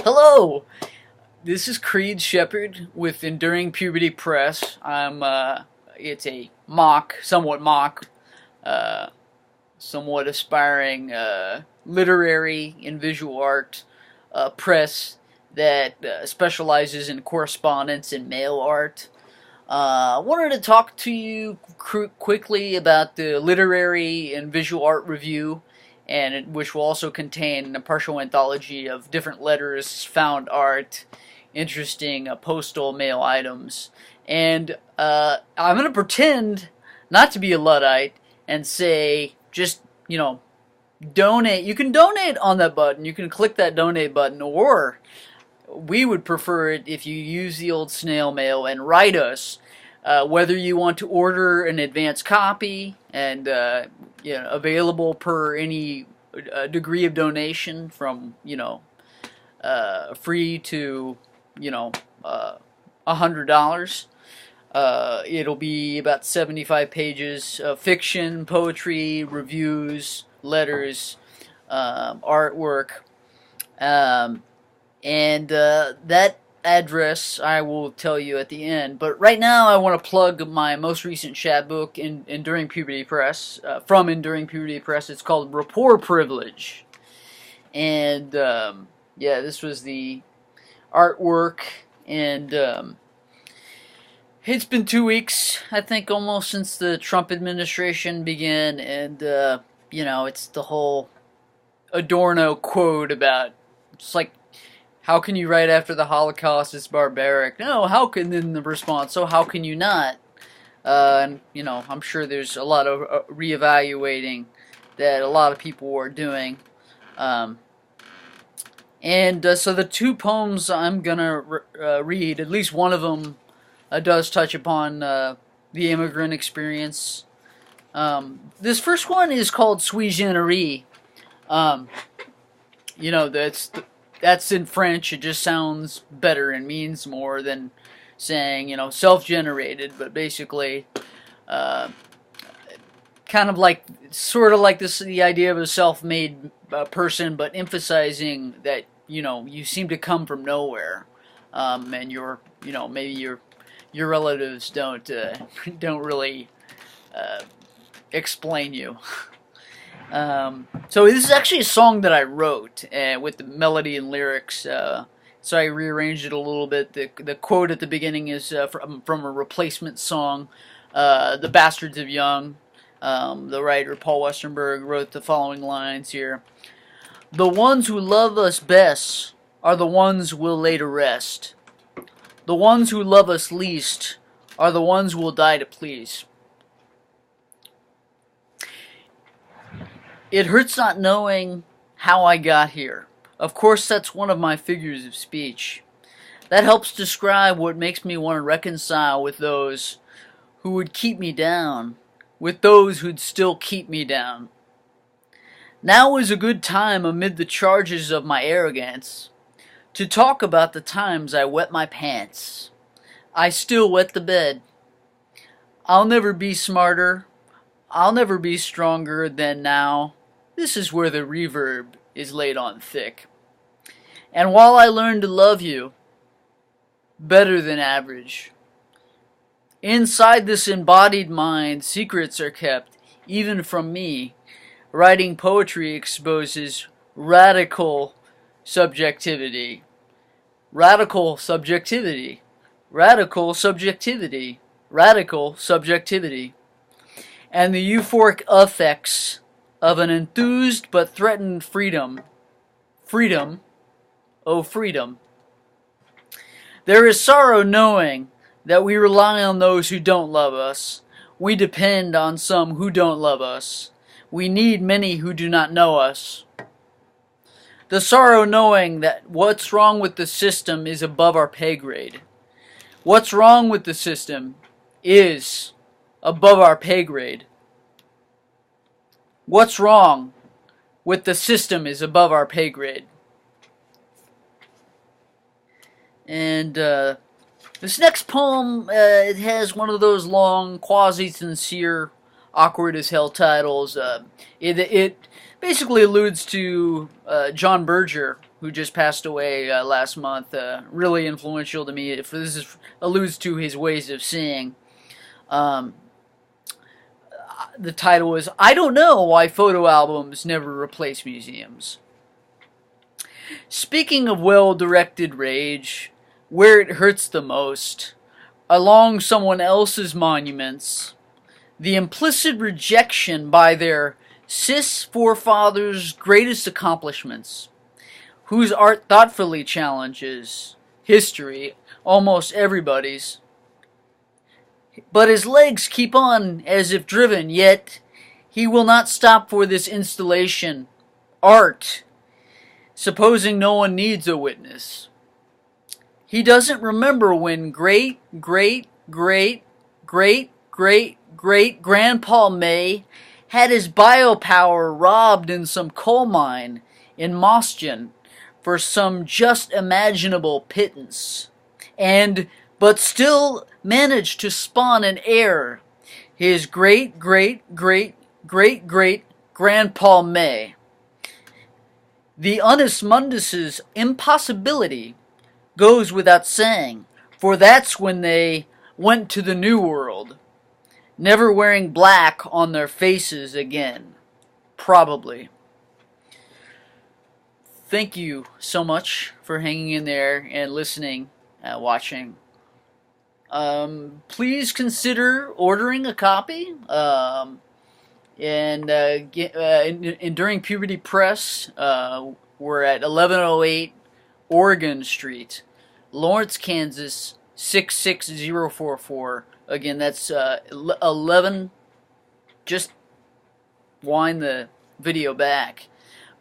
Hello, this is Creed Shepard with Enduring Puberty Press. It's a uh, somewhat aspiring literary and visual art press that specializes in correspondence and mail art. I wanted to talk to you quickly about the literary and visual art review, which will also contain a partial anthology of different letters, found art, interesting postal mail items. And I'm going to pretend not to be a Luddite and say, just, donate. You can donate on that button. You can click that donate button, or we would prefer it if you use the old snail mail and write us, whether you want to order an advance copy and available per any degree of donation from free to $100. It'll be about 75 pages of fiction, poetry, reviews, letters, artwork. And that address I will tell you at the end. But right now I want to plug my most recent chapbook in Enduring Puberty Press, from Enduring Puberty Press. It's called Rapport Privilege. And this was the artwork. And it's been 2 weeks, I think, almost since the Trump administration began. And, it's the whole Adorno quote about, it's like, how can you write after the Holocaust? It's barbaric. No, how can, then the response, so how can you not? I'm sure there's a lot of reevaluating that a lot of people are doing. So the two poems I'm going to read, at least one of them does touch upon the immigrant experience. This first one is called Sui Generis. That's in French. It just sounds better and means more than saying, self-generated, but basically, kind of like, sort of like this, the idea of a self-made person, but emphasizing that, you seem to come from nowhere, and maybe your relatives don't really explain you. So this is actually a song that I wrote with the melody and lyrics. So I rearranged it a little bit. The quote at the beginning is from a replacement song, "The Bastards of Young." The writer Paul Westerberg wrote the following lines here: "The ones who love us best are the ones we'll lay to rest. The ones who love us least are the ones we'll die to please. It hurts not knowing how I got here. Of course, that's one of my figures of speech. That helps describe what makes me want to reconcile with those who would keep me down, with those who'd still keep me down. Now is a good time amid the charges of my arrogance to talk about the times I wet my pants. I still wet the bed. I'll never be smarter. I'll never be stronger than now. This is where the reverb is laid on thick. And while I learn to love you better than average, inside this embodied mind, secrets are kept, even from me. Writing poetry exposes radical subjectivity. Radical subjectivity. Radical subjectivity. Radical subjectivity. And the euphoric effects of an enthused but threatened freedom. Freedom, oh freedom. There is sorrow knowing that we rely on those who don't love us. We depend on some who don't love us. We need many who do not know us. The sorrow knowing that what's wrong with the system is above our pay grade. What's wrong with the system is above our pay grade. What's wrong with the system is above our pay grade. And this next poem, it has one of those long, quasi-sincere, awkward as hell titles. It basically alludes to John Berger, who just passed away last month, really influential to me. If this alludes to his ways of seeing. Um, the title is, I Don't Know Why Photo Albums Never Replace Museums. Speaking of well-directed rage, where it hurts the most, along someone else's monuments, the implicit rejection by their cis forefathers' greatest accomplishments, whose art thoughtfully challenges history, almost everybody's. But his legs keep on as if driven, yet he will not stop for this installation, art, supposing no one needs a witness. He doesn't remember when great Grandpa May had his biopower robbed in some coal mine in Mosjan for some just imaginable pittance, but still managed to spawn an heir, his great Grandpa May. The Unus Mundus's impossibility goes without saying, for that's when they went to the New World, never wearing black on their faces again. Probably. Thank you so much for hanging in there and listening, watching. Please consider ordering a copy. During Puberty Press, we're at 1108 Oregon Street, Lawrence, Kansas 66044. Again, that's 11. Just wind the video back.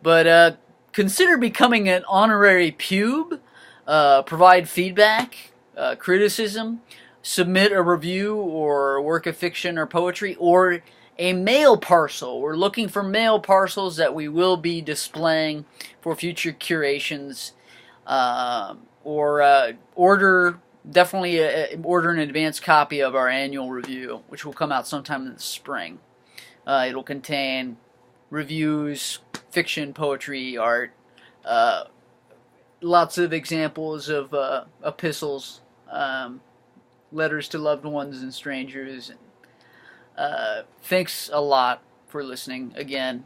But consider becoming an honorary pube. Provide feedback, criticism, submit a review or work of fiction or poetry, or a mail parcel. We're looking for mail parcels that we will be displaying for future curations. Order an advance copy of our annual review, which will come out sometime in the spring. It'll contain reviews, fiction, poetry, art, lots of examples of epistles, letters to loved ones and strangers. Thanks a lot for listening again.